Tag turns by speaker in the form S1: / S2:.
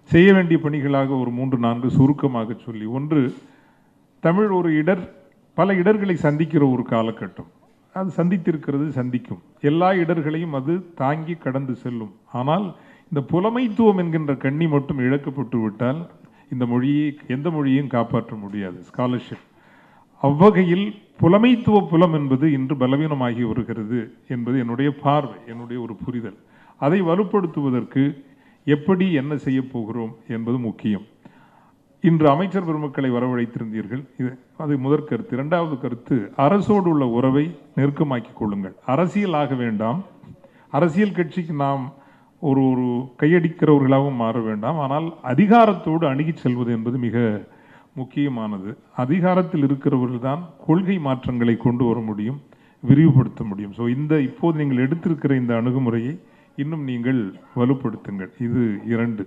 S1: செய்ய வேண்டிய பணிகளாக ஒரு 3-4 சுருக்கமாக சொல்லி, ஒன்று, தமிழ் ஒரு பல இடர்களை சந்திக்கிற ஒரு காலகட்டம். அது சந்தித்திருக்கிறது, சந்திக்கும். எல்லா இடர்களையும் அது தாங்கி கடந்து செல்லும். ஆனால் இந்த புலமைத்துவம் என்கின்ற கண்ணி மட்டும் இழக்கப்பட்டு விட்டால் இந்த மொழியை, எந்த மொழியையும் காப்பாற்ற முடியாது. ஸ்காலர்ஷிப் அவ்வகையில் புலமைத்துவ புலம் என்பது இன்று பலவீனமாகி வருகிறது என்பது என்னுடைய பார்வை, என்னுடைய ஒரு புரிதல். அதை வலுப்படுத்துவதற்கு எப்படி என்ன செய்ய போகிறோம் என்பது முக்கியம். இன்று அமைச்சர் பெருமக்களை வரவழைத்திருந்தீர்கள். அது முதற் கருத்து. இரண்டாவது கருத்து, அரசோடு உள்ள உறவை நெருக்கமாக்கிக் கொள்ளுங்கள். அரசியல் ஆக வேண்டாம். அரசியல் கட்சிக்கு நாம் ஒரு கையடிக்கிறவர்களாகவும் மாற வேண்டாம். ஆனால் அதிகாரத்தோடு அணுகி செல்வது என்பது மிக முக்கியமானது. அதிகாரத்தில் இருக்கிறவர்கள் தான் கொள்கை மாற்றங்களை கொண்டு வர முடியும், விரிவுபடுத்த முடியும். ஸோ இப்போது நீங்கள் எடுத்திருக்கிற இந்த அணுகுமுறையை இன்னும் நீங்கள் வலுப்படுத்துங்கள். இது 2.